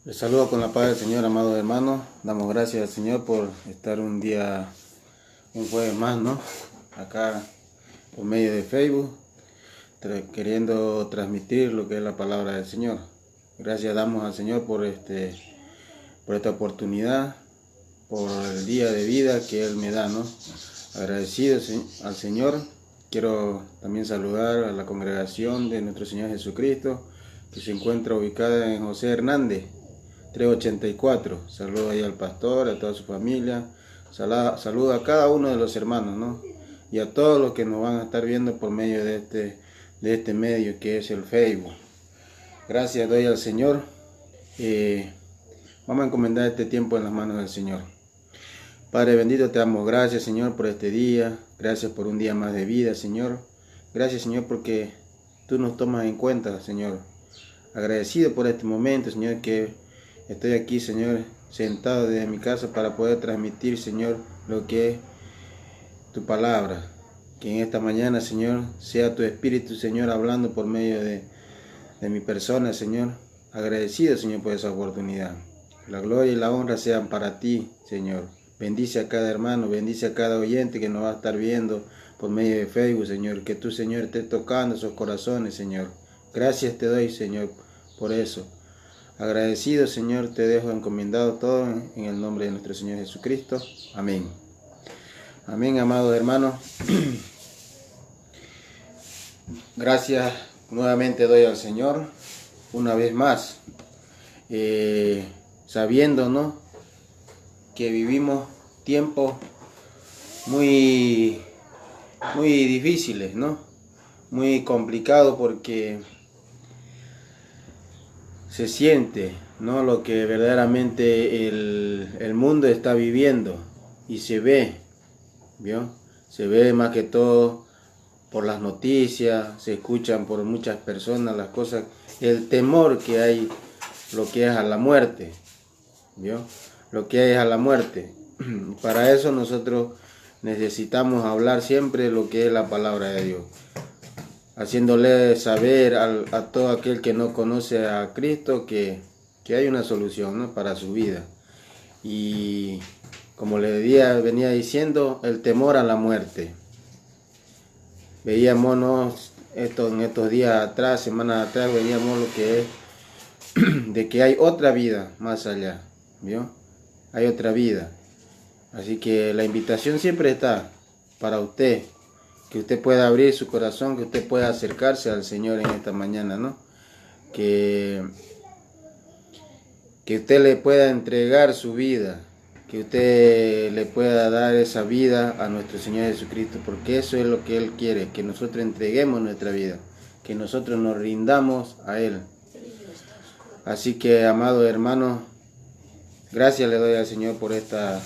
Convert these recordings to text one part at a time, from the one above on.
Les saludo con la paz del Señor, amados hermanos. Damos gracias al Señor por estar un jueves más, ¿no? Acá por medio de Facebook, queriendo transmitir lo que es la palabra del Señor. Gracias damos al Señor por esta oportunidad, por el día de vida que Él me da, ¿no? Agradecido al Señor. Quiero también saludar a la congregación de nuestro Señor Jesucristo, que se encuentra ubicada en José Hernández 384. Saludo ahí al pastor, a toda su familia. Saludo a cada uno de los hermanos, ¿no? Y a todos los que nos van a estar viendo por medio de este medio que es el Facebook. Gracias doy al Señor. Vamos a encomendar este tiempo en las manos del Señor. Padre bendito, te damos gracias, Señor, por este día. Gracias por un día más de vida, Señor. Gracias, Señor, porque tú nos tomas en cuenta, Señor. Agradecido por este momento, Señor, que estoy aquí, Señor, sentado desde mi casa para poder transmitir, Señor, lo que es tu palabra. Que en esta mañana, Señor, sea tu Espíritu, Señor, hablando por medio de mi persona, Señor. Agradecido, Señor, por esa oportunidad. La gloria y la honra sean para ti, Señor. Bendice a cada hermano, bendice a cada oyente que nos va a estar viendo por medio de Facebook, Señor. Que tú, Señor, estés tocando esos corazones, Señor. Gracias te doy, Señor, por eso. Agradecido, Señor, te dejo encomendado todo en el nombre de nuestro Señor Jesucristo. Amén. Amén, amados hermanos. Gracias nuevamente doy al Señor una vez más, sabiendo, ¿no?, que vivimos tiempos muy difíciles, ¿no? Muy complicados, porque se siente, ¿no?, lo que verdaderamente el mundo está viviendo, y se ve, ¿vio? Se ve más que todo por las noticias, se escuchan por muchas personas las cosas, el temor que hay, lo que es a la muerte, ¿vio? Lo que hay es a la muerte. Para eso nosotros necesitamos hablar siempre lo que es la palabra de Dios, haciéndole saber a todo aquel que no conoce a Cristo que hay una solución, ¿no?, para su vida. Y como le venía diciendo, el temor a la muerte. Veíamos, ¿no?, en estos días atrás, semanas atrás, veíamos lo que es de que hay otra vida más allá, ¿vio? Hay otra vida. Así que la invitación siempre está para usted, que usted pueda abrir su corazón, que usted pueda acercarse al Señor en esta mañana, ¿no? Que usted le pueda entregar su vida, que usted le pueda dar esa vida a nuestro Señor Jesucristo, porque eso es lo que Él quiere, que nosotros entreguemos nuestra vida, que nosotros nos rindamos a Él. Así que, amados hermanos, gracias le doy al Señor por esta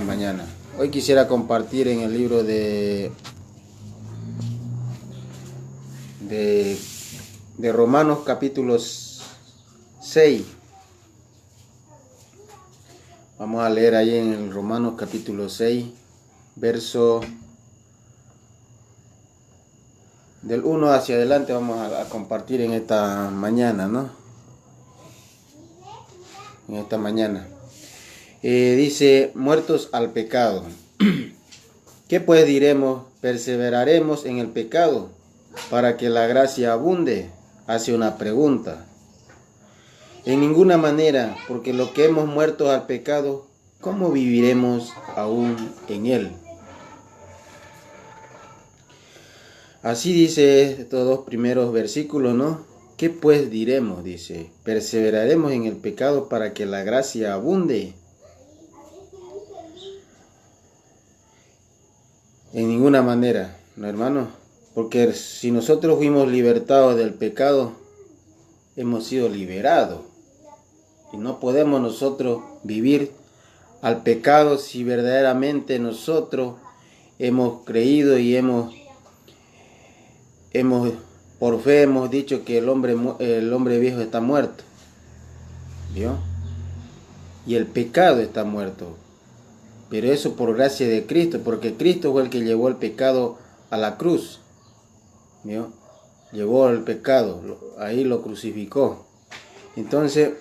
mañana. Hoy quisiera compartir en el libro de Romanos capítulo 6. Vamos a leer ahí en el Romanos capítulo 6, verso del 1 hacia adelante. Vamos a compartir en esta mañana, ¿no? En esta mañana. Dice, muertos al pecado. ¿Qué pues diremos? ¿Perseveraremos en el pecado para que la gracia abunde? Hace una pregunta. En ninguna manera, porque lo que hemos muerto al pecado, ¿cómo viviremos aún en él? Así dice estos dos primeros versículos, ¿no? ¿Qué pues diremos? Dice, ¿perseveraremos en el pecado para que la gracia abunde? En ninguna manera, ¿no, hermano? Porque si nosotros fuimos libertados del pecado, hemos sido liberados. Y no podemos nosotros vivir al pecado si verdaderamente nosotros hemos creído y hemos por fe hemos dicho que el hombre viejo está muerto, ¿vio? Y el pecado está muerto. Pero eso por gracia de Cristo, porque Cristo fue el que llevó el pecado a la cruz, ¿vio? Llevó el pecado, ahí lo crucificó. Entonces,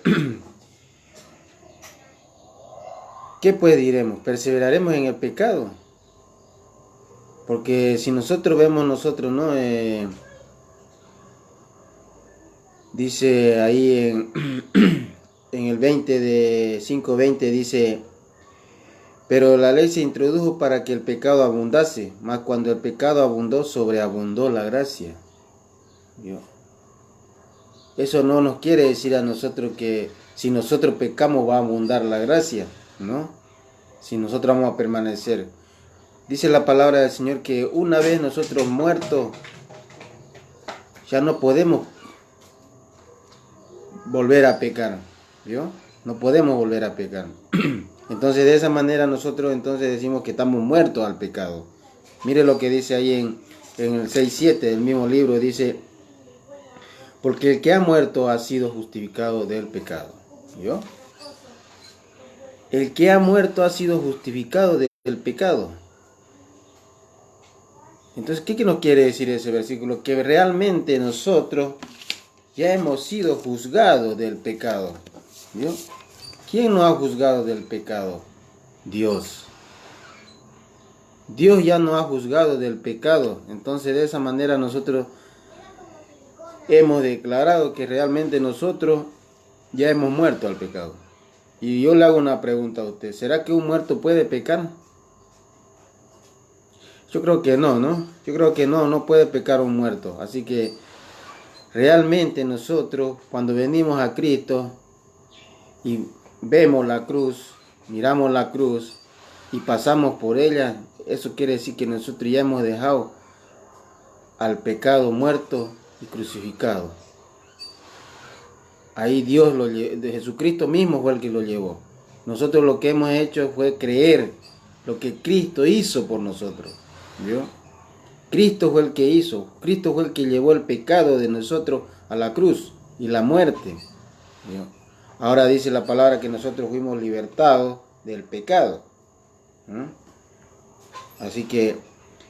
¿Qué pues diremos? ¿Perseveraremos en el pecado? Porque si nosotros vemos ¿no? Dice ahí en el 20 de 5:20 dice, pero la ley se introdujo para que el pecado abundase, mas cuando el pecado abundó, sobreabundó la gracia. ¿Vio? Eso no nos quiere decir a nosotros que si nosotros pecamos va a abundar la gracia, ¿no? Si nosotros vamos a permanecer. Dice la palabra del Señor que una vez nosotros muertos, ya no podemos volver a pecar, ¿vio? No podemos volver a pecar. Entonces de esa manera nosotros entonces decimos que estamos muertos al pecado. Mire lo que dice ahí en el 6:7 del mismo libro, dice, porque el que ha muerto ha sido justificado del pecado. ¿Vio? El que ha muerto ha sido justificado del pecado. Entonces, ¿qué nos quiere decir ese versículo? Que realmente nosotros ya hemos sido juzgados del pecado. ¿Vio? ¿Quién nos ha juzgado del pecado? Dios. Dios ya nos ha juzgado del pecado. Entonces, de esa manera nosotros hemos declarado que realmente nosotros ya hemos muerto al pecado. Y yo le hago una pregunta a usted. ¿Será que un muerto puede pecar? Yo creo que no, ¿no? Yo creo que no puede pecar un muerto. Así que realmente nosotros, cuando venimos a Cristo y vemos la cruz, miramos la cruz y pasamos por ella, eso quiere decir que nosotros ya hemos dejado al pecado muerto y crucificado. Ahí Dios de Jesucristo mismo fue el que lo llevó. Nosotros lo que hemos hecho fue creer lo que Cristo hizo por nosotros. ¿Vio? Cristo fue el que hizo, Cristo fue el que llevó el pecado de nosotros a la cruz y la muerte. ¿Vio? Ahora dice la palabra que nosotros fuimos libertados del pecado. Así que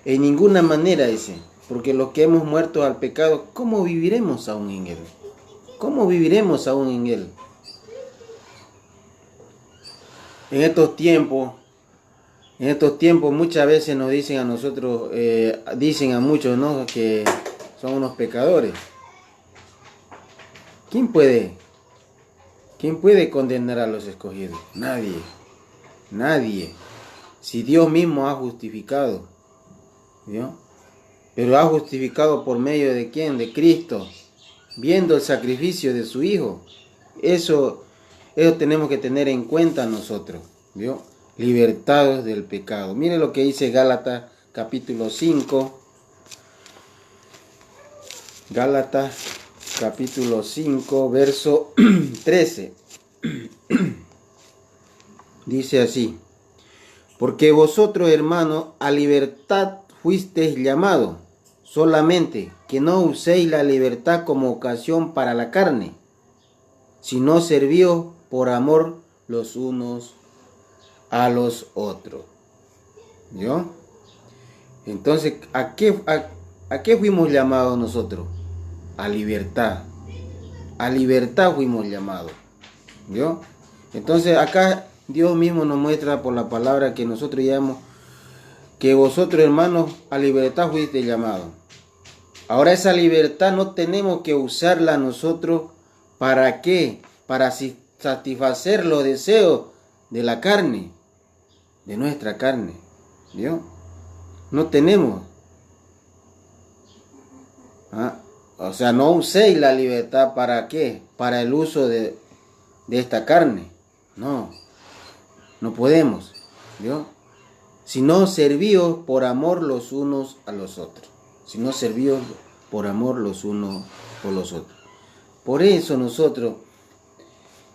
en ninguna manera dice, porque los que hemos muerto al pecado, ¿cómo viviremos aún en él? ¿Cómo viviremos aún en él? En estos tiempos muchas veces nos dicen a nosotros, dicen a muchos, ¿no?, que son unos pecadores. ¿Quién puede condenar a los escogidos? Nadie. Si Dios mismo ha justificado, ¿vio? Pero ha justificado por medio de ¿quién? De Cristo, viendo el sacrificio de su Hijo. Eso tenemos que tener en cuenta nosotros, ¿vio? Libertados del pecado. Mire lo que dice Gálatas capítulo 5. Gálatas capítulo 5, verso 13. Dice así: porque vosotros, hermanos, a libertad fuisteis llamados, solamente que no uséis la libertad como ocasión para la carne, sino servíos por amor los unos a los otros. ¿Yo? Entonces, ¿a qué fuimos llamados nosotros? A libertad. A libertad fuimos llamados. ¿Yo? Entonces, acá Dios mismo nos muestra por la palabra que nosotros llamamos, que vosotros, hermanos, a libertad fuiste llamados. Ahora esa libertad no tenemos que usarla nosotros, ¿para qué? Para satisfacer los deseos de la carne, de nuestra carne. ¿Vio? No tenemos. O sea, no uséis la libertad ¿para qué? Para el uso de esta carne. No podemos. ¿Vio? Sino servíos por amor los unos a los otros. Sino servíos por amor los unos por los otros. Por eso nosotros,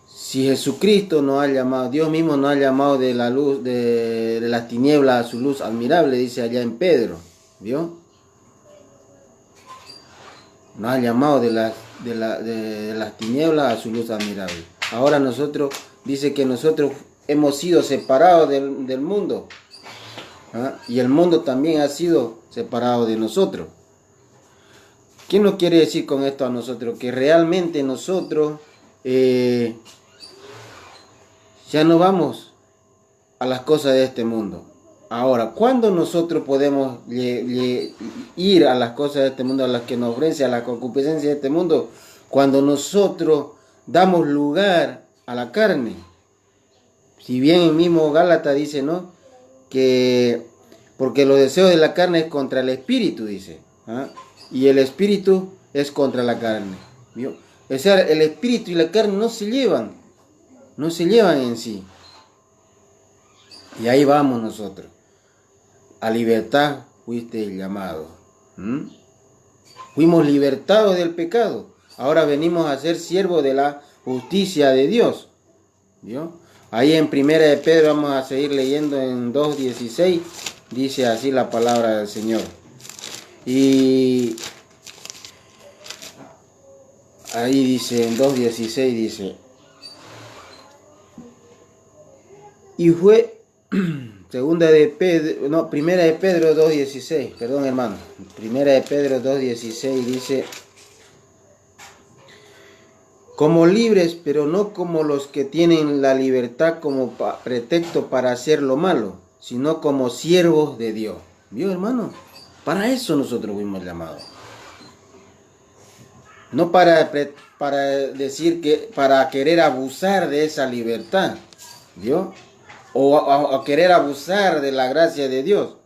si Jesucristo nos ha llamado, Dios mismo nos ha llamado de la luz, de las tinieblas a su luz admirable, dice allá en Pedro, ¿vio? Nos ha llamado de las tinieblas a su luz admirable. Ahora nosotros, dice que nosotros hemos sido separados del mundo, y el mundo también ha sido separado de nosotros. ¿Qué nos quiere decir con esto a nosotros? Que realmente nosotros ya no vamos a las cosas de este mundo. Ahora, ¿cuándo nosotros podemos ir a las cosas de este mundo, a las que nos ofrece, a la concupiscencia de este mundo? Cuando nosotros damos lugar a la carne. Si bien el mismo Gálatas dice, ¿no?, que porque los deseos de la carne es contra el espíritu, dice, ¿ah? Y el espíritu es contra la carne, ¿vio? O sea, el espíritu y la carne no se llevan en sí. Y ahí vamos nosotros. A libertad fuiste llamado. Fuimos libertados del pecado. Ahora venimos a ser siervos de la justicia de Dios. ¿Vio? Ahí en Primera de Pedro vamos a seguir leyendo en 2:16. Dice así la palabra del Señor. Y ahí dice, en 2:16 dice, y fue Primera de Pedro 2:16, perdón hermano, Primera de Pedro 2:16 dice, como libres, pero no como los que tienen la libertad como pretexto para hacer lo malo, sino como siervos de Dios. ¿Vio, hermano? Para eso nosotros fuimos llamados. No para decir que, para querer abusar de esa libertad. ¿Vio? O querer abusar de la gracia de Dios.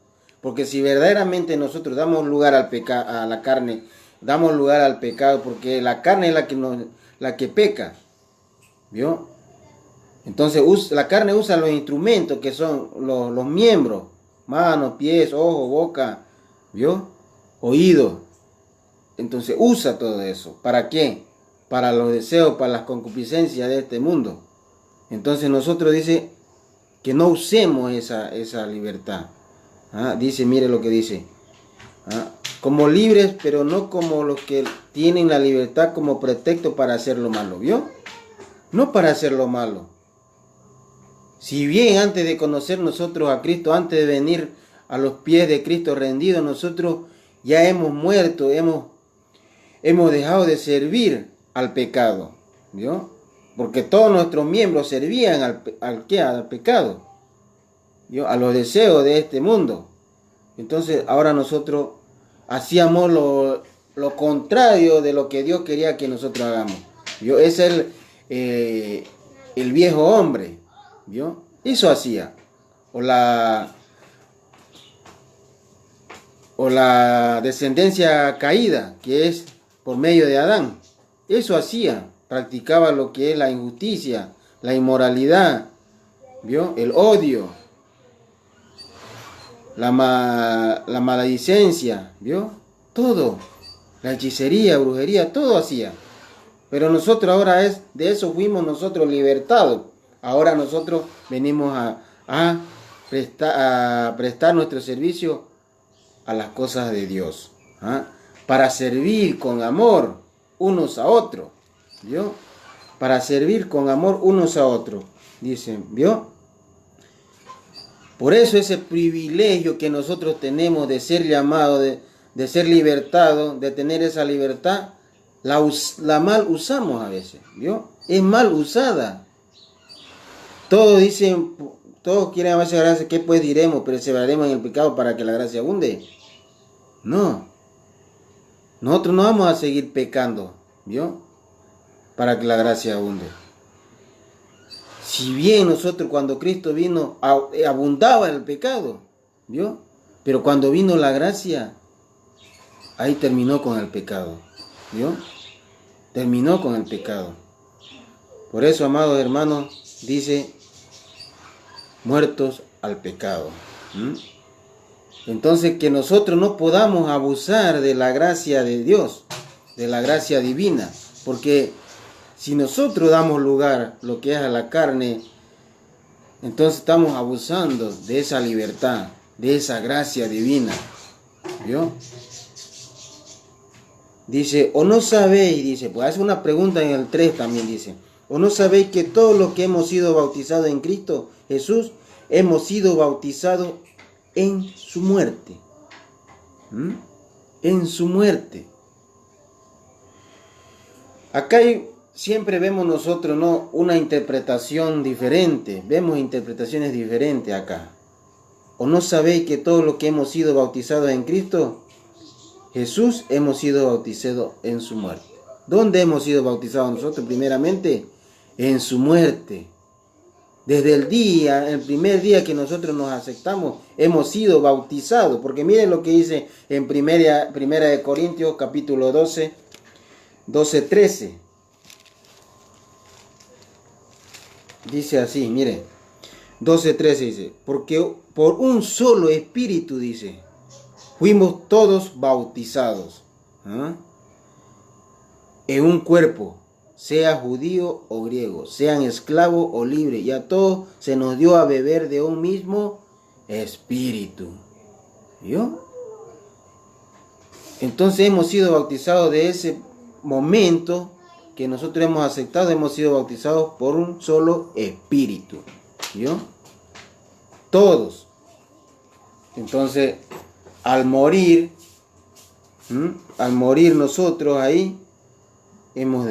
Porque si verdaderamente nosotros damos lugar al a la carne, damos lugar al pecado, porque la carne es la que peca, ¿vio? Entonces la carne usa los instrumentos que son los miembros, manos, pies, ojos, boca, ¿vio? Oídos. Entonces usa todo eso. ¿Para qué? Para los deseos, para las concupiscencias de este mundo. Entonces nosotros dice que no usemos esa libertad. Dice, mire lo que dice. Como libres, pero no como los que tienen la libertad como pretexto para hacer lo malo. ¿Vio? No para hacer lo malo. Si bien antes de conocer nosotros a Cristo, antes de venir a los pies de Cristo rendidos, nosotros ya hemos muerto, hemos dejado de servir al pecado. ¿Vio? Porque todos nuestros miembros servían al pecado, ¿vio? A los deseos de este mundo. Entonces ahora nosotros hacíamos lo contrario de lo que Dios quería que nosotros hagamos. ¿Vio? Es el viejo hombre. ¿Vio? Eso hacía. O la descendencia caída, que es por medio de Adán. Eso hacía. Practicaba lo que es la injusticia, la inmoralidad, ¿vio? El odio, la maledicencia, ¿vio? Todo. La hechicería, brujería, todo hacía. Pero nosotros ahora de eso fuimos nosotros libertados. Ahora nosotros venimos a prestar nuestro servicio a las cosas de Dios. Para servir con amor unos a otros. ¿Vio? Para servir con amor unos a otros. Dicen, ¿vio? Por eso ese privilegio que nosotros tenemos de ser llamados, de ser libertados, de tener esa libertad, la mal usamos a veces, ¿vio? Es mal usada. Todos dicen, todos quieren a veces gracia, ¿qué pues diremos? ¿Perseveraremos en el pecado para que la gracia abunde? No. Nosotros no vamos a seguir pecando, ¿vio? Para que la gracia abunde. Si bien nosotros cuando Cristo vino abundaba en el pecado, ¿vio? Pero cuando vino la gracia, ahí terminó con el pecado, ¿vio? Terminó con el pecado. Por eso, amados hermanos, dice, muertos al pecado. Entonces, que nosotros no podamos abusar de la gracia de Dios, de la gracia divina, porque si nosotros damos lugar lo que es a la carne, entonces estamos abusando de esa libertad, de esa gracia divina. ¿Vio? Dice, o no sabéis, dice, pues hace una pregunta en el 3 también dice, o no sabéis que todos los que hemos sido bautizados en Cristo Jesús, hemos sido bautizados en su muerte. En su muerte. Acá hay siempre vemos nosotros, ¿no?, una interpretación diferente, vemos interpretaciones diferentes acá. ¿O no sabéis que todos los que hemos sido bautizados en Cristo Jesús hemos sido bautizados en su muerte? ¿Dónde hemos sido bautizados nosotros? Primeramente, en su muerte. Desde el primer día que nosotros nos aceptamos, hemos sido bautizados. Porque miren lo que dice en primera de Corintios, capítulo 12, 13. Dice así, miren, 12:13 dice, porque por un solo espíritu, dice, fuimos todos bautizados, ¿ah?, en un cuerpo, sea judío o griego, sean esclavos o libres, y a todos se nos dio a beber de un mismo espíritu. ¿Vio? Entonces hemos sido bautizados de ese momento que nosotros hemos aceptado, hemos sido bautizados por un solo espíritu. ¿Vio? Todos. Entonces, al morir nosotros ahí, hemos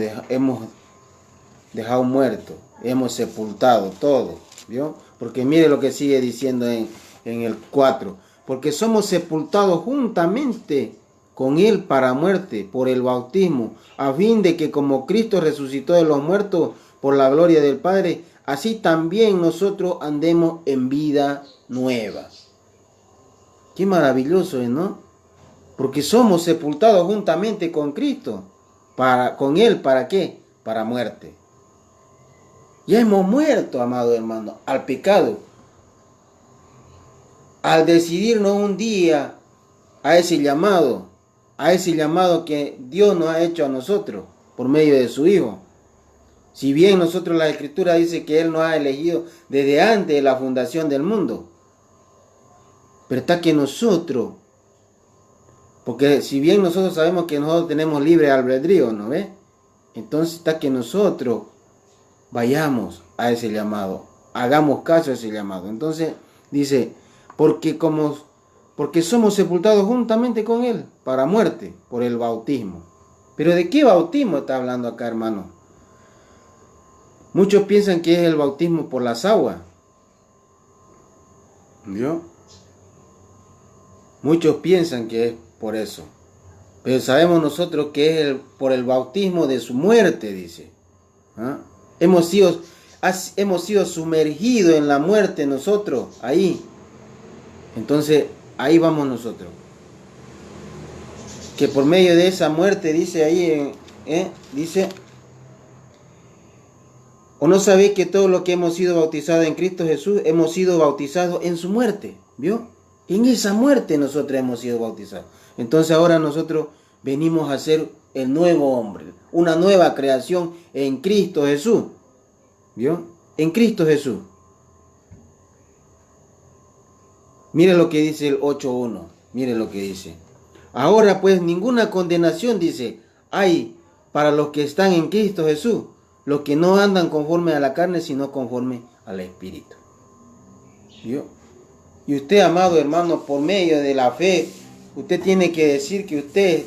dejado muerto, hemos sepultado todo, ¿vio? Porque mire lo que sigue diciendo en el 4, porque somos sepultados juntamente con él para muerte por el bautismo, a fin de que como Cristo resucitó de los muertos por la gloria del Padre, así también nosotros andemos en vida nueva. Qué maravilloso es, ¿no? Porque somos sepultados juntamente con Cristo. Con él, ¿para qué? Para muerte. Ya hemos muerto, amado hermano, al pecado. Al decidirnos un día a ese llamado que Dios nos ha hecho a nosotros por medio de su Hijo. Si bien nosotros, la Escritura dice que Él nos ha elegido desde antes de la fundación del mundo, pero está que nosotros, porque si bien nosotros sabemos que nosotros tenemos libre albedrío, ¿no ve? Entonces está que nosotros vayamos a ese llamado, hagamos caso a ese llamado. Entonces dice, porque somos sepultados juntamente con Él para muerte por el bautismo. ¿Pero de qué bautismo está hablando acá, hermano? Muchos piensan que es el bautismo por las aguas. ¿Vio? Muchos piensan que es por eso. Pero sabemos nosotros que es por el bautismo de su muerte, dice. ¿Ah? Hemos sido sumergidos en la muerte nosotros, ahí. Entonces, ahí vamos nosotros. Que por medio de esa muerte, dice ahí, dice, ¿o no sabéis que todos los que hemos sido bautizados en Cristo Jesús, hemos sido bautizados en su muerte? ¿Vio? En esa muerte nosotros hemos sido bautizados. Entonces ahora nosotros venimos a ser el nuevo hombre, una nueva creación en Cristo Jesús. ¿Vio? En Cristo Jesús. Mire lo que dice el 8.1. Mire lo que dice. Ahora pues ninguna condenación, dice, hay para los que están en Cristo Jesús, los que no andan conforme a la carne, sino conforme al Espíritu. ¿Vio? Y usted, amado hermano, por medio de la fe, usted tiene que decir que usted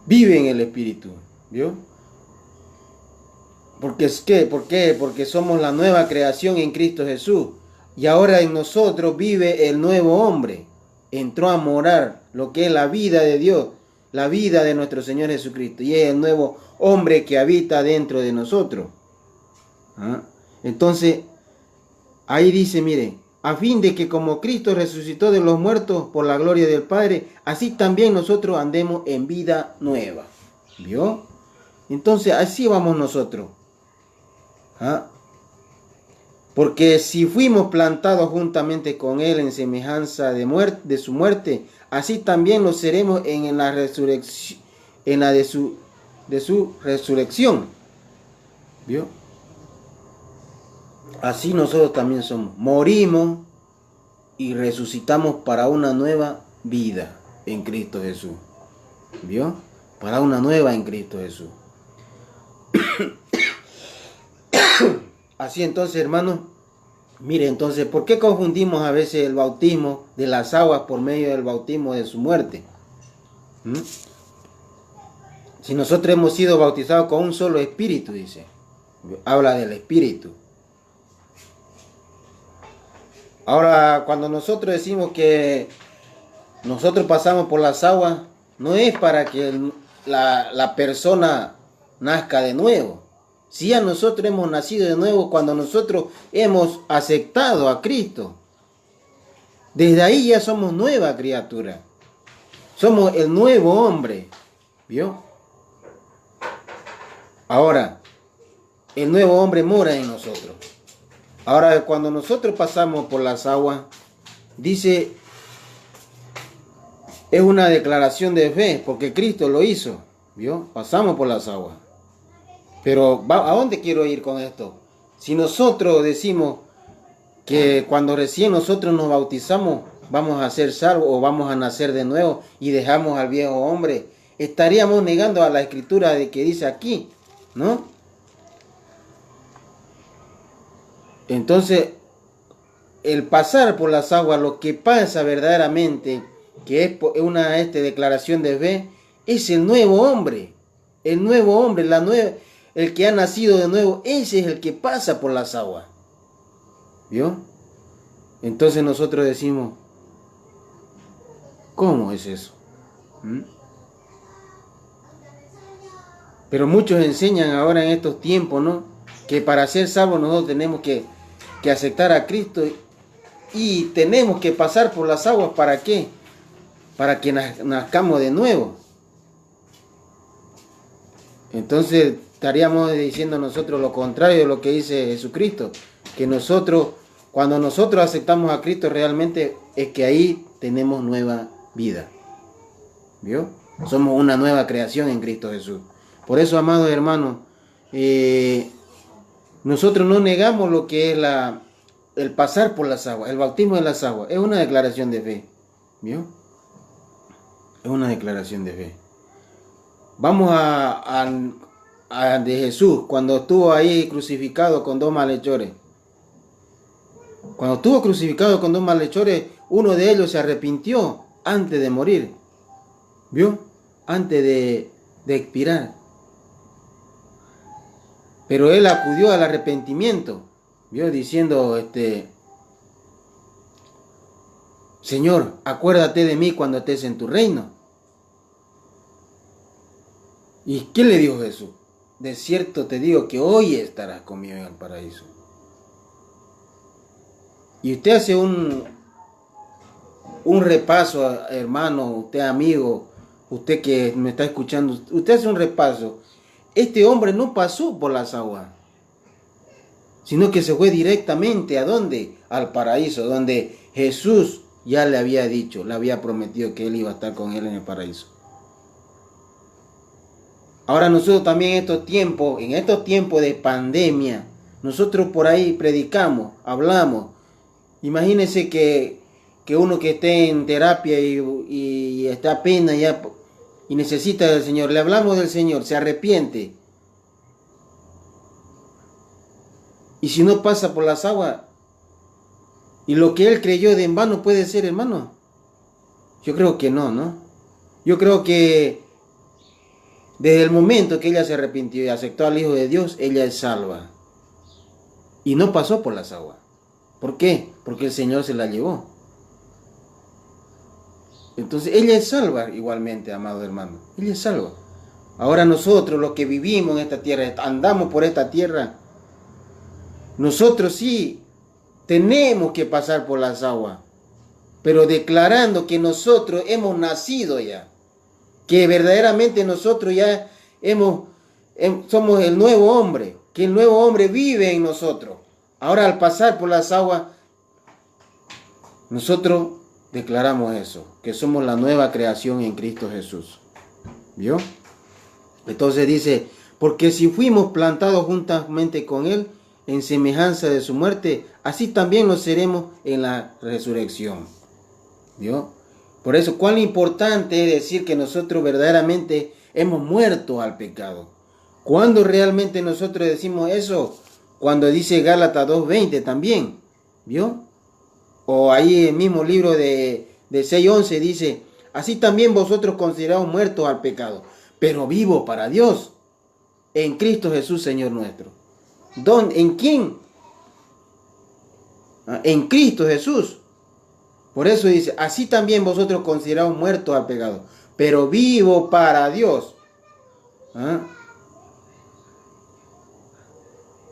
vive en el Espíritu. ¿Vio? Porque es que, ¿por qué? Porque somos la nueva creación en Cristo Jesús. Y ahora en nosotros vive el nuevo hombre. Entró a morar lo que es la vida de Dios, la vida de nuestro Señor Jesucristo. Y es el nuevo hombre que habita dentro de nosotros. ¿Ah? Entonces, ahí dice, mire, a fin de que como Cristo resucitó de los muertos por la gloria del Padre, así también nosotros andemos en vida nueva. ¿Vio? Entonces, así vamos nosotros. ¿Ah? Porque si fuimos plantados juntamente con Él en semejanza de su muerte, así también lo seremos en la resurrección, de su resurrección. ¿Vio? Así nosotros también somos. Morimos y resucitamos para una nueva vida en Cristo Jesús. ¿Vio? Para una nueva en Cristo Jesús. Así entonces, hermanos, mire, entonces, ¿por qué confundimos a veces el bautismo de las aguas por medio del bautismo de su muerte? Si nosotros hemos sido bautizados con un solo espíritu, dice. Habla del espíritu. Ahora, cuando nosotros decimos que nosotros pasamos por las aguas, no es para que la persona nazca de nuevo. Si ya nosotros hemos nacido de nuevo cuando nosotros hemos aceptado a Cristo, desde ahí ya somos nueva criatura. Somos el nuevo hombre. ¿Vio? Ahora, el nuevo hombre mora en nosotros. Ahora, cuando nosotros pasamos por las aguas, dice, es una declaración de fe, porque Cristo lo hizo. ¿Vio? Pasamos por las aguas. Pero, ¿a dónde quiero ir con esto? Si nosotros decimos que cuando recién nosotros nos bautizamos, vamos a ser salvos o vamos a nacer de nuevo y dejamos al viejo hombre, estaríamos negando a la escritura de que dice aquí, ¿no? Entonces, el pasar por las aguas, lo que pasa verdaderamente, que es una declaración de fe, es el nuevo hombre. El nuevo hombre, el que ha nacido de nuevo, ese es el que pasa por las aguas. ¿Vio? Entonces nosotros decimos, ¿cómo es eso? Pero muchos enseñan ahora en estos tiempos, ¿no? Que para ser salvos nosotros tenemos que aceptar a Cristo y tenemos que pasar por las aguas. ¿Para qué? Para que nazcamos de nuevo. Entonces estaríamos diciendo nosotros lo contrario de lo que dice Jesucristo. Que nosotros, cuando nosotros aceptamos a Cristo realmente es que ahí tenemos nueva vida. ¿Vio? Somos una nueva creación en Cristo Jesús. Por eso, amados hermanos, nosotros no negamos lo que es el pasar por las aguas, el bautismo de las aguas. Es una declaración de fe. ¿Vio? Es una declaración de fe. Vamos a de Jesús, cuando estuvo ahí crucificado con dos malhechores. Cuando estuvo crucificado con dos malhechores, uno de ellos se arrepintió antes de morir. ¿Vio? Antes de expirar. Pero él acudió al arrepentimiento, ¿vio? Diciendo, Señor, acuérdate de mí cuando estés en tu reino. ¿Y qué le dijo Jesús? De cierto te digo que hoy estarás conmigo en el paraíso. Y usted hace un repaso, hermano, usted amigo, usted que me está escuchando, usted hace un repaso. Este hombre no pasó por las aguas, sino que se fue directamente ¿a dónde? Al paraíso, donde Jesús ya le había dicho, le había prometido que él iba a estar con él en el paraíso. Ahora nosotros también en estos tiempos de pandemia, nosotros por ahí predicamos, hablamos. Imagínense que uno que esté en terapia y está apenas ya y necesita del Señor, le hablamos del Señor, se arrepiente. Y si no pasa por las aguas, y lo que él creyó de en vano puede ser, hermano. Yo creo que no, ¿no? Yo creo que desde el momento que ella se arrepintió y aceptó al Hijo de Dios, ella es salva. Y no pasó por las aguas. ¿Por qué? Porque el Señor se la llevó. Entonces ella es salva igualmente, amado hermano. Ella es salva. Ahora nosotros, los que vivimos en esta tierra, andamos por esta tierra, nosotros sí tenemos que pasar por las aguas, pero declarando que nosotros hemos nacido ya, que verdaderamente nosotros ya somos el nuevo hombre, que el nuevo hombre vive en nosotros. Ahora al pasar por las aguas, nosotros declaramos eso, que somos la nueva creación en Cristo Jesús. ¿Vio? Entonces dice, porque si fuimos plantados juntamente con Él en semejanza de su muerte, así también lo seremos en la resurrección. ¿Vio? Por eso, cuán importante es decir que nosotros verdaderamente hemos muerto al pecado. ¿Cuándo realmente nosotros decimos eso? Cuando dice Gálatas 2:20 también. ¿Vio? O ahí el mismo libro de 6:11 dice, así también vosotros considerados muertos al pecado, pero vivo para Dios, en Cristo Jesús, Señor nuestro. ¿En quién? En Cristo Jesús. Por eso dice, así también vosotros consideraos muertos al pecado, pero vivo para Dios.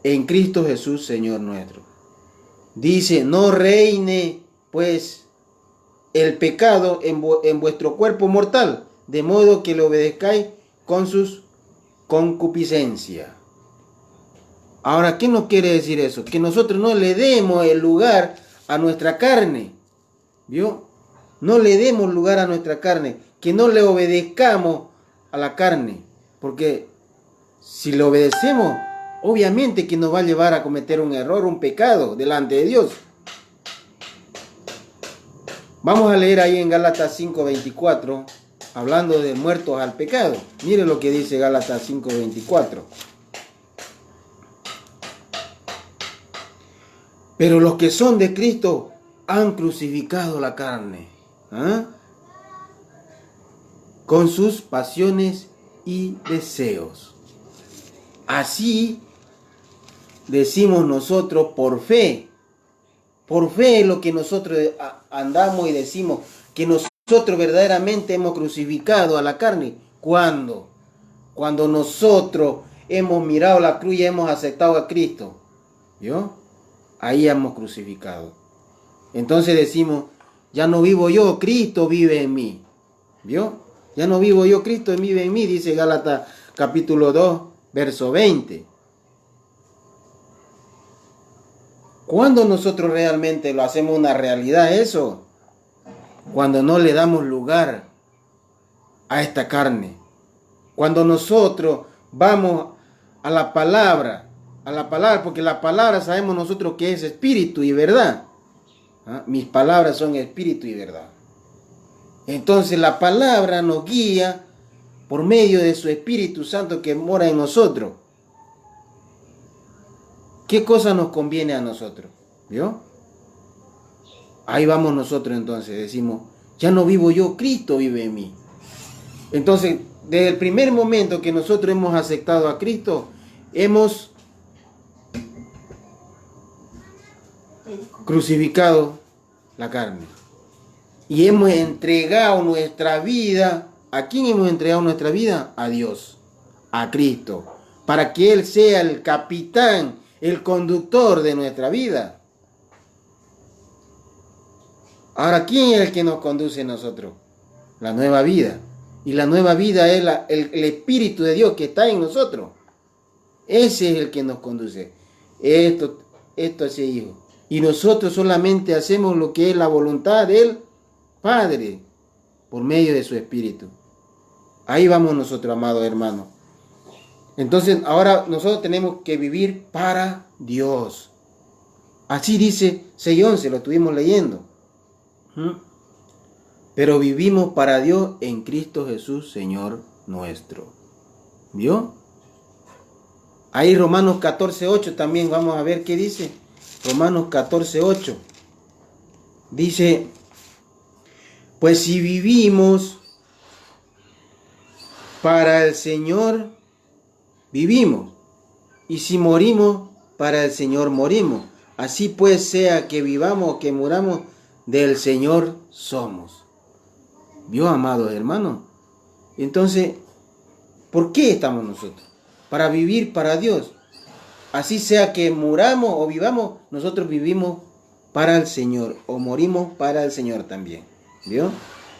En Cristo Jesús, Señor nuestro. Dice, no reine pues el pecado en vuestro cuerpo mortal, de modo que le obedezcáis con sus concupiscencias. Ahora, ¿qué nos quiere decir eso? Que nosotros no le demos el lugar a nuestra carne. ¿Vio? No le demos lugar a nuestra carne, que no le obedezcamos a la carne, porque si le obedecemos, obviamente que nos va a llevar a cometer un error, un pecado delante de Dios. Vamos a leer ahí en Gálatas 5:24, hablando de muertos al pecado. Mire lo que dice Gálatas 5:24. Pero los que son de Cristo han crucificado la carne, con sus pasiones y deseos. Así decimos nosotros por fe. Por fe es lo que nosotros andamos y decimos, que nosotros verdaderamente hemos crucificado a la carne. ¿Cuándo? Cuando nosotros hemos mirado la cruz y hemos aceptado a Cristo. ¿Vio? Ahí hemos crucificado. Entonces decimos, ya no vivo yo, Cristo vive en mí. ¿Vio? Ya no vivo yo, Cristo vive en mí, dice Gálatas capítulo 2, verso 20. ¿Cuándo nosotros realmente lo hacemos una realidad eso? Cuando no le damos lugar a esta carne. Cuando nosotros vamos a la palabra, porque la palabra sabemos nosotros que es espíritu y verdad. Mis palabras son espíritu y verdad. Entonces la palabra nos guía por medio de su Espíritu Santo que mora en nosotros. ¿Qué cosa nos conviene a nosotros? ¿Vio? Ahí vamos nosotros entonces, decimos, ya no vivo yo, Cristo vive en mí. Entonces, desde el primer momento que nosotros hemos aceptado a Cristo, hemos crucificado la carne. Y hemos entregado nuestra vida. ¿A quién hemos entregado nuestra vida? A Dios, a Cristo, para que Él sea el capitán, el conductor de nuestra vida. Ahora, ¿quién es el que nos conduce a nosotros? La nueva vida. Y la nueva vida es el Espíritu de Dios que está en nosotros. Ese es el que nos conduce. Esto es hijo. Y nosotros solamente hacemos lo que es la voluntad del Padre por medio de su Espíritu. Ahí vamos nosotros, amados hermanos. Entonces, ahora nosotros tenemos que vivir para Dios. Así dice 6:11, lo estuvimos leyendo. Pero vivimos para Dios en Cristo Jesús, Señor nuestro. ¿Vio? Ahí Romanos 14:8 también vamos a ver qué dice. Romanos 14:8. Dice, pues si vivimos para el Señor, vivimos. Y si morimos, para el Señor morimos. Así pues, sea que vivamos o que muramos, del Señor somos. ¿Vio, amados hermanos? Entonces, ¿por qué estamos nosotros? Para vivir para Dios. Así sea que muramos o vivamos, nosotros vivimos para el Señor o morimos para el Señor también. ¿Vio?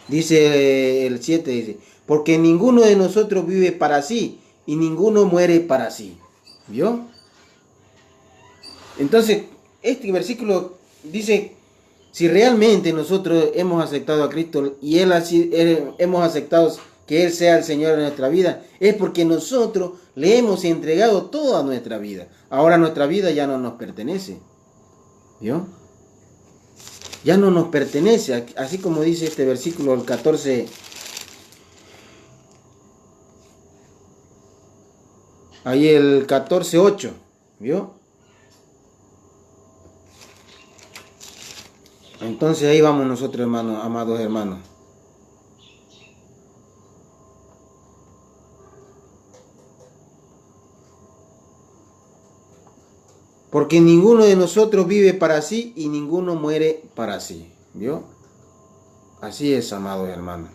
Dice el 7, dice, porque ninguno de nosotros vive para sí y ninguno muere para sí. ¿Vio? Entonces, este versículo dice, si realmente nosotros hemos aceptado a Cristo y hemos aceptado que Él sea el Señor de nuestra vida, es porque nosotros le hemos entregado toda nuestra vida. Ahora nuestra vida ya no nos pertenece. ¿Vio? Ya no nos pertenece, así como dice este versículo, el 14. Ahí el 14:8. ¿Vio? Entonces ahí vamos nosotros, hermanos, amados hermanos. Porque ninguno de nosotros vive para sí y ninguno muere para sí. ¿Vio? Así es, amados hermanos.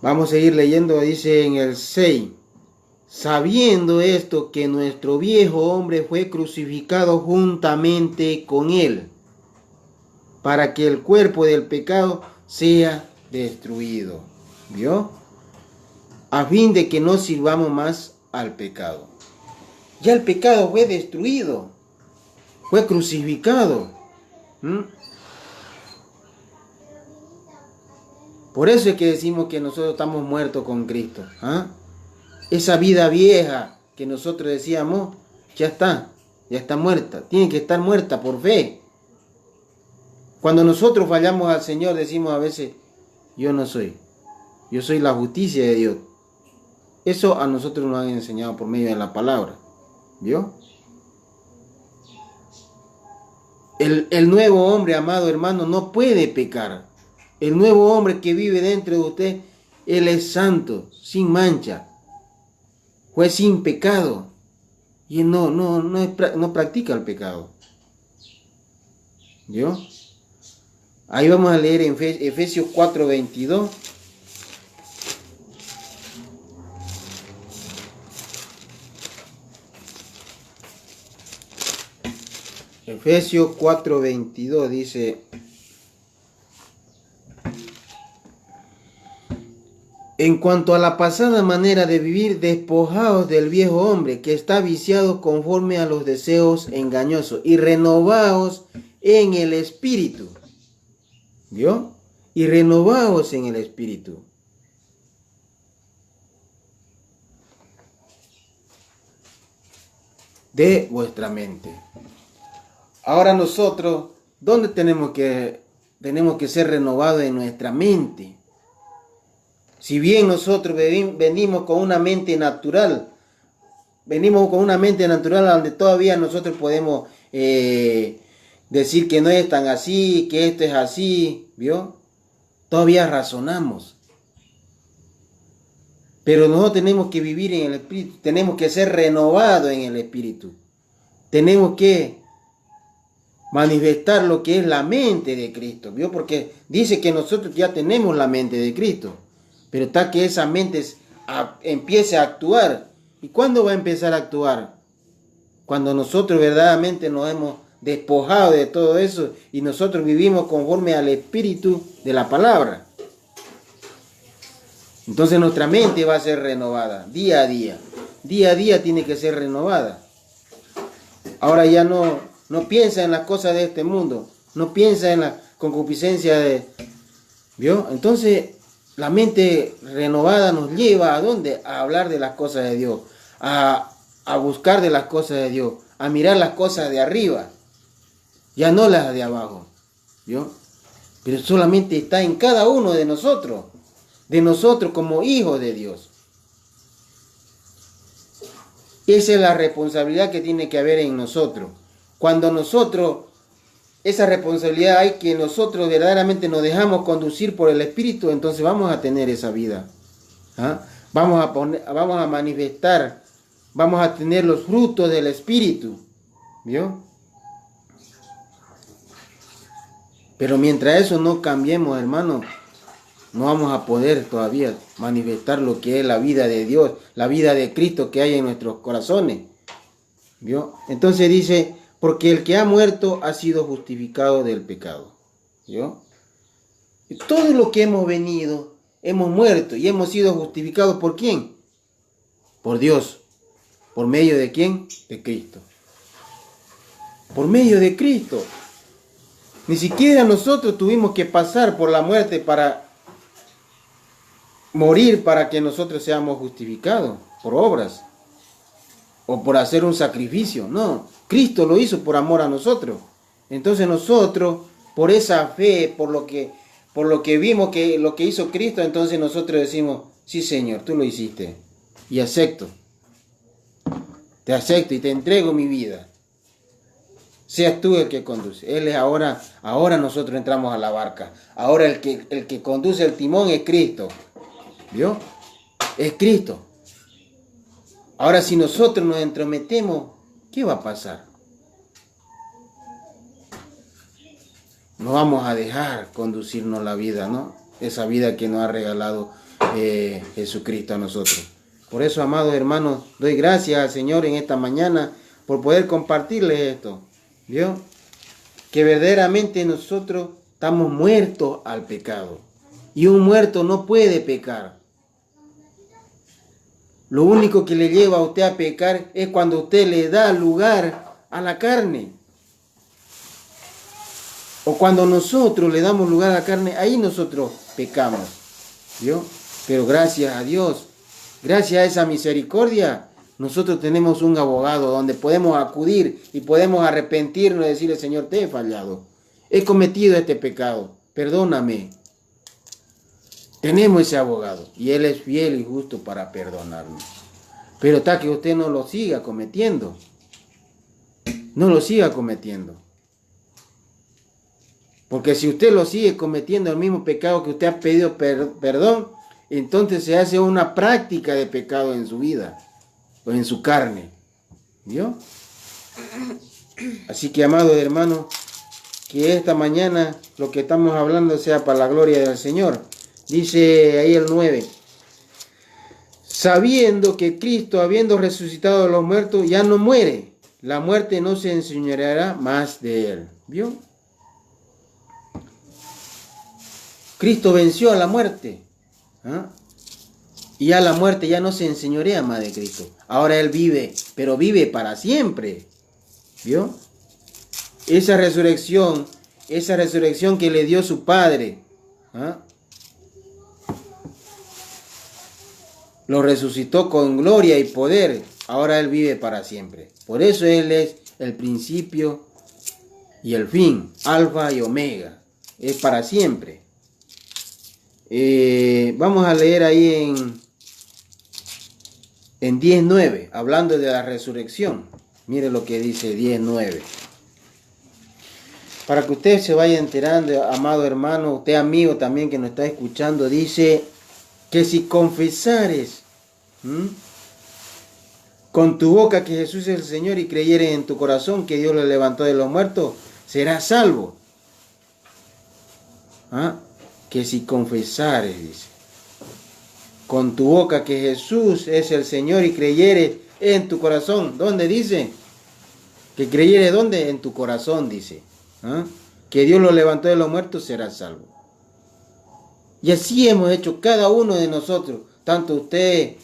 Vamos a seguir leyendo, dice en el 6. Sabiendo esto, que nuestro viejo hombre fue crucificado juntamente con él, para que el cuerpo del pecado sea destruido. ¿Vio? A fin de que no sirvamos más al pecado. Ya el pecado fue destruido, fue crucificado. Por eso es que decimos que nosotros estamos muertos con Cristo. Esa vida vieja que nosotros decíamos, ya está muerta. Tiene que estar muerta por fe. Cuando nosotros fallamos al Señor, decimos a veces, yo no soy. Yo soy la justicia de Dios. Eso a nosotros nos han enseñado por medio de la palabra. ¿Vio? El nuevo hombre, amado hermano, no puede pecar. El nuevo hombre que vive dentro de usted, él es santo, sin mancha. Fue sin pecado. Y él no practica el pecado. ¿Vio? Ahí vamos a leer en Efesios 4:22. Efesios 4:22 dice: en cuanto a la pasada manera de vivir, despojaos del viejo hombre que está viciado conforme a los deseos engañosos y renovaos en el espíritu. ¿Vio? Y renovaos en el espíritu. De vuestra mente. Ahora nosotros, ¿dónde tenemos que ser renovados en nuestra mente? Si bien nosotros venimos con una mente natural, donde todavía nosotros podemos decir que no es tan así, que esto es así, ¿vio? Todavía razonamos. Pero nosotros tenemos que vivir en el espíritu, tenemos que ser renovados en el espíritu. Tenemos que manifestar lo que es la mente de Cristo, ¿vio? Porque dice que nosotros ya tenemos la mente de Cristo, pero está que esa mente empiece a actuar. ¿Y cuándo va a empezar a actuar? Cuando nosotros verdaderamente nos hemos despojado de todo eso y nosotros vivimos conforme al espíritu de la palabra. Entonces nuestra mente va a ser renovada día a día. Día a día tiene que ser renovada. Ahora ya no piensa en las cosas de este mundo, no piensa en la concupiscencia de... ¿Vio? Entonces la mente renovada nos lleva ¿a dónde? A hablar de las cosas de Dios, a buscar de las cosas de Dios, a mirar las cosas de arriba, ya no las de abajo. ¿Vio? Pero solamente está en cada uno de nosotros como hijos de Dios. Esa es la responsabilidad que tiene que haber en nosotros. Cuando nosotros, esa responsabilidad hay que nosotros verdaderamente nos dejamos conducir por el Espíritu, entonces vamos a tener esa vida. Vamos a manifestar, vamos a tener los frutos del Espíritu. ¿Vio? Pero mientras eso no cambiemos, hermano, no vamos a poder todavía manifestar lo que es la vida de Dios, la vida de Cristo que hay en nuestros corazones. ¿Vio? Entonces dice, porque el que ha muerto ha sido justificado del pecado. ¿Vio? Y todo lo que hemos venido, hemos muerto y hemos sido justificados ¿por quién? Por Dios. ¿Por medio de quién? De Cristo. Por medio de Cristo. Ni siquiera nosotros tuvimos que pasar por la muerte para morir para que nosotros seamos justificados por obras o por hacer un sacrificio. No, Cristo lo hizo por amor a nosotros. Entonces nosotros, por esa fe, por lo que vimos que lo que hizo Cristo, entonces nosotros decimos, sí Señor, tú lo hiciste y acepto. Te acepto y te entrego mi vida. Seas tú el que conduce. Él es ahora nosotros entramos a la barca. Ahora el que conduce el timón es Cristo. ¿Vio? Es Cristo. Ahora si nosotros nos entrometemos, ¿qué va a pasar? No vamos a dejar conducirnos la vida, ¿no? Esa vida que nos ha regalado Jesucristo a nosotros. Por eso, amados hermanos, doy gracias al Señor en esta mañana por poder compartirles esto. ¿Vio? Que verdaderamente nosotros estamos muertos al pecado. Y un muerto no puede pecar. Lo único que le lleva a usted a pecar es cuando usted le da lugar a la carne. O cuando nosotros le damos lugar a la carne, ahí nosotros pecamos. ¿Vio? Pero gracias a Dios, gracias a esa misericordia, nosotros tenemos un abogado donde podemos acudir y podemos arrepentirnos y decirle: Señor, te he fallado. He cometido este pecado. Perdóname. Tenemos ese abogado y Él es fiel y justo para perdonarnos. Pero está que usted no lo siga cometiendo. No lo siga cometiendo. Porque si usted lo sigue cometiendo el mismo pecado que usted ha pedido perdón, entonces se hace una práctica de pecado en su vida o en su carne. ¿Vio? Así que, amados hermanos, que esta mañana lo que estamos hablando sea para la gloria del Señor. Dice ahí el 9. Sabiendo que Cristo, habiendo resucitado de los muertos, ya no muere. La muerte no se enseñoreará más de Él. ¿Vio? Cristo venció a la muerte. ¿Ah? Y ya la muerte ya no se enseñorea más de Cristo. Ahora Él vive, pero vive para siempre. ¿Vio? Esa resurrección que le dio su Padre, ¿ah? Lo resucitó con gloria y poder. Ahora Él vive para siempre. Por eso Él es el principio y el fin, alfa y omega. Es para siempre. Vamos a leer ahí en 10:9, hablando de la resurrección. Mire lo que dice 10:9. Para que usted se vaya enterando, amado hermano, usted amigo también que nos está escuchando, dice que si confesares con tu boca que Jesús es el Señor y creyeres en tu corazón que Dios le levantó de los muertos, serás salvo. ¿Ah? Que si confesares, dice, con tu boca que Jesús es el Señor y creyeres en tu corazón. ¿Dónde dice? Que creyeres, ¿dónde? En tu corazón, dice. ¿Ah? Que Dios lo levantó de los muertos, serás salvo. Y así hemos hecho cada uno de nosotros, tanto usted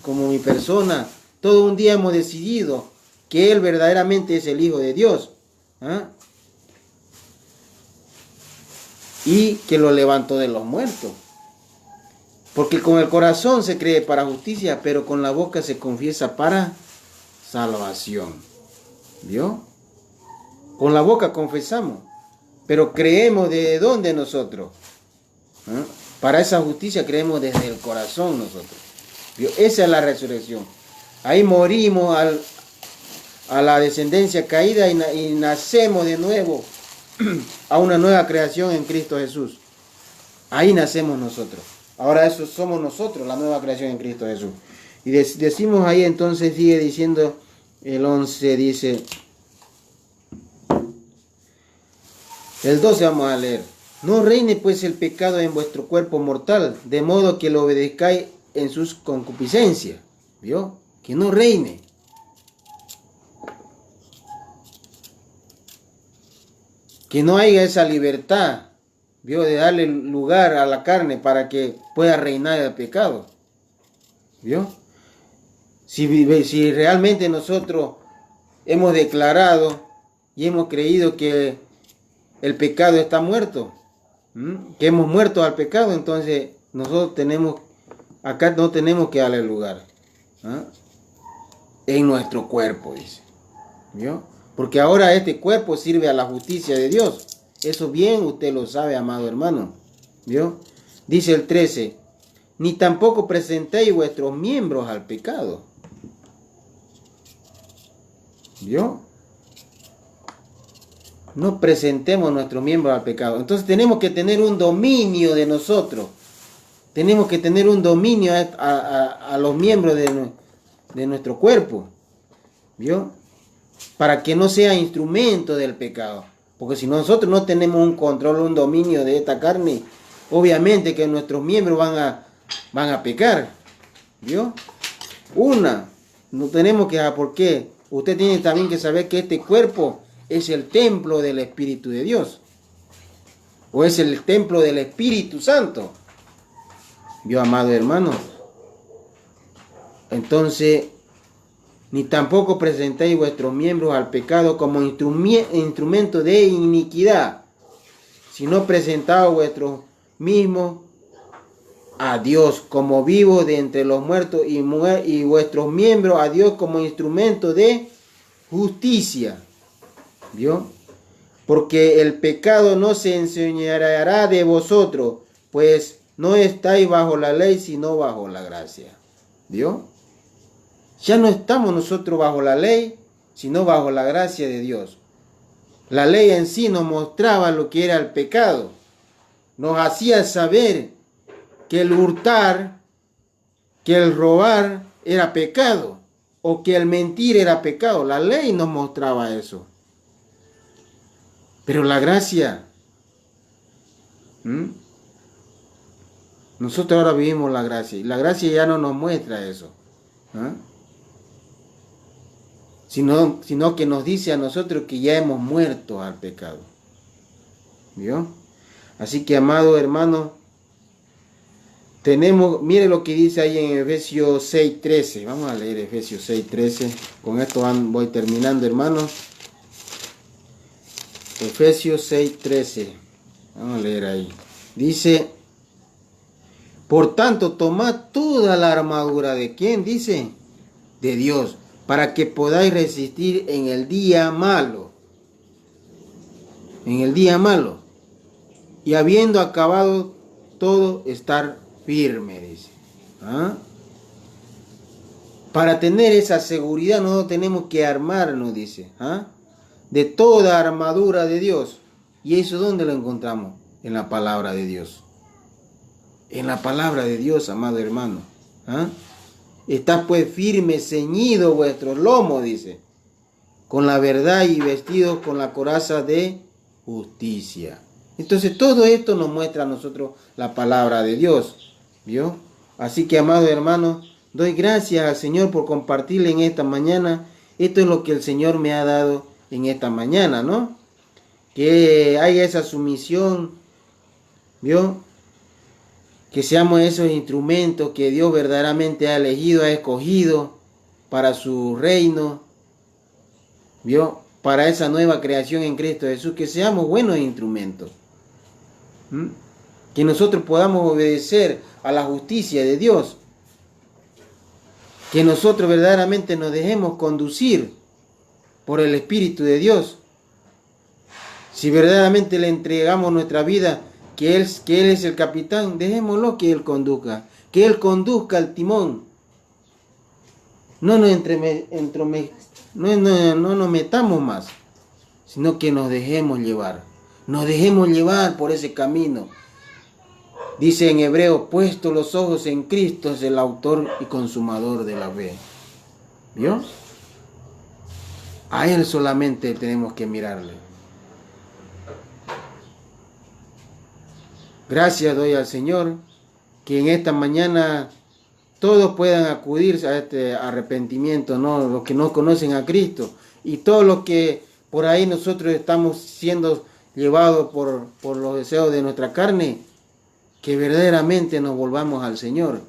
como mi persona. Todo un día hemos decidido que Él verdaderamente es el Hijo de Dios. ¿Ah? Y que lo levantó de los muertos. Porque con el corazón se cree para justicia, pero con la boca se confiesa para salvación. ¿Vio? Con la boca confesamos, pero creemos ¿de dónde nosotros? ¿Ah? Para esa justicia creemos desde el corazón nosotros. ¿Vio? Esa es la resurrección. Ahí morimos a la descendencia caída y nacemos de nuevo a una nueva creación en Cristo Jesús. Ahí nacemos nosotros. Ahora eso somos nosotros, la nueva creación en Cristo Jesús. Y decimos ahí, entonces sigue diciendo el 11, dice, el 12 vamos a leer. No reine pues el pecado en vuestro cuerpo mortal, de modo que lo obedezcáis en sus concupiscencias. ¿Vio? Que no reine. Que no haya esa libertad, ¿vio? De darle lugar a la carne para que pueda reinar el pecado. ¿Vio? Si realmente nosotros hemos declarado y hemos creído que el pecado está muerto, que hemos muerto al pecado, entonces nosotros acá no tenemos que darle lugar en nuestro cuerpo, dice. ¿Vio? Porque ahora este cuerpo sirve a la justicia de Dios. Eso bien usted lo sabe, amado hermano. ¿Vio? Dice el 13, ni tampoco presentéis vuestros miembros al pecado. ¿Vio? No presentemos nuestros miembros al pecado. Entonces tenemos que tener un dominio de nosotros. Tenemos que tener un dominio a los miembros de nuestro cuerpo. ¿Vio? para que no sea instrumento del pecado. Porque si nosotros no tenemos un control, un dominio de esta carne, obviamente que nuestros miembros van a pecar. ¿Vio? No tenemos que saber por qué. Usted tiene también que saber que este cuerpo es el templo del Espíritu de Dios. O es el templo del Espíritu Santo. ¿Vio, amado hermano? Entonces, ni tampoco presentéis vuestros miembros al pecado como instrumento de iniquidad, sino presentaos vuestros mismos a Dios como vivos de entre los muertos y vuestros miembros a Dios como instrumento de justicia. ¿Vio? Porque el pecado no se enseñoreará de vosotros, pues no estáis bajo la ley, sino bajo la gracia. ¿Vio? Ya no estamos nosotros bajo la ley, sino bajo la gracia de Dios. La ley en sí nos mostraba lo que era el pecado. Nos hacía saber que el hurtar, que el robar era pecado, o que el mentir era pecado. La ley nos mostraba eso. Pero la gracia, nosotros ahora vivimos la gracia, y la gracia ya no nos muestra eso, sino que nos dice a nosotros que ya hemos muerto al pecado. ¿Vio? Así que, amado hermano, mire lo que dice ahí en Efesios 6:13. Vamos a leer Efesios 6:13. Con esto voy terminando, hermanos. Efesios 6:13. Vamos a leer ahí. Dice: por tanto, tomad toda la armadura de ¿quién? Dice, de Dios, para que podáis resistir en el día malo. En el día malo. Y habiendo acabado todo, estar firme, dice. Para tener esa seguridad nosotros tenemos que armarnos, dice, de toda armadura de Dios. ¿Y eso dónde lo encontramos? En la palabra de Dios. En la palabra de Dios, amado hermano. Está pues firme, ceñido vuestro lomo, dice, con la verdad y vestidos con la coraza de justicia. Entonces todo esto nos muestra a nosotros la palabra de Dios. ¿Vio? Así que, amado hermano, doy gracias al Señor por compartirle en esta mañana. Esto es lo que el Señor me ha dado en esta mañana, ¿no? Que haya esa sumisión, ¿vio? Que seamos esos instrumentos que Dios verdaderamente ha elegido, ha escogido para su reino, ¿vio? Para esa nueva creación en Cristo Jesús, que seamos buenos instrumentos. Que nosotros podamos obedecer a la justicia de Dios. Que nosotros verdaderamente nos dejemos conducir por el Espíritu de Dios. Si verdaderamente le entregamos nuestra vida, que Él es el capitán, dejémoslo que Él conduzca. Que Él conduzca el timón. No nos metamos más, sino que nos dejemos llevar. Nos dejemos llevar por ese camino. Dice en Hebreo, puesto los ojos en Cristo, es el autor y consumador de la fe. ¿Vio? A Él solamente tenemos que mirarle. Gracias doy al Señor, que en esta mañana todos puedan acudir a este arrepentimiento, ¿no? Los que no conocen a Cristo y todos los que por ahí nosotros estamos siendo llevados por los deseos de nuestra carne, que verdaderamente nos volvamos al Señor,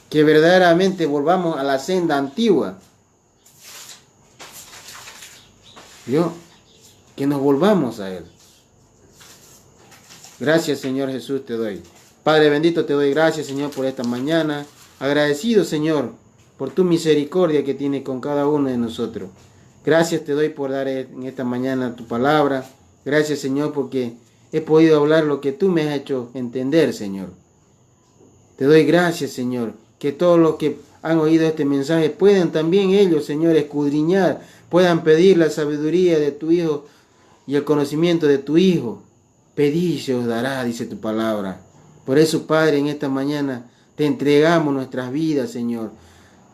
que verdaderamente volvamos a la senda antigua. ¿Vio? Que nos volvamos a Él. Gracias, Señor Jesús, te doy. Padre bendito, te doy gracias, Señor, por esta mañana. Agradecido, Señor, por tu misericordia que tienes con cada uno de nosotros. Gracias te doy por dar en esta mañana tu palabra. Gracias, Señor, porque he podido hablar lo que tú me has hecho entender, Señor. Te doy gracias, Señor, que todos los que han oído este mensaje puedan también ellos, Señor, escudriñar, puedan pedir la sabiduría de tu Hijo y el conocimiento de tu Hijo. Pedid y se os dará, dice tu palabra. Por eso, Padre, en esta mañana te entregamos nuestras vidas, Señor.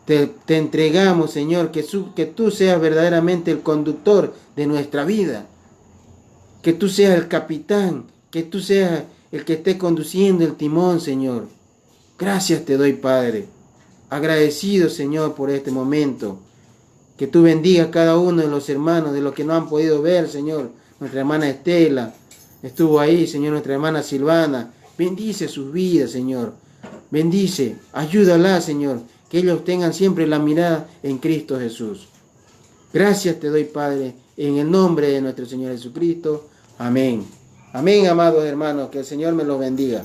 Te entregamos, Señor, que tú seas verdaderamente el conductor de nuestra vida. Que tú seas el capitán, que tú seas el que esté conduciendo el timón, Señor. Gracias te doy, Padre. Agradecido, Señor, por este momento. Que tú bendigas a cada uno de los hermanos, de los que no han podido ver, Señor. Nuestra hermana Estela estuvo ahí, Señor, nuestra hermana Silvana. Bendice sus vidas, Señor. Bendice, ayúdala, Señor. Que ellos tengan siempre la mirada en Cristo Jesús. Gracias te doy, Padre, en el nombre de nuestro Señor Jesucristo. Amén. Amén, amados hermanos. Que el Señor me los bendiga.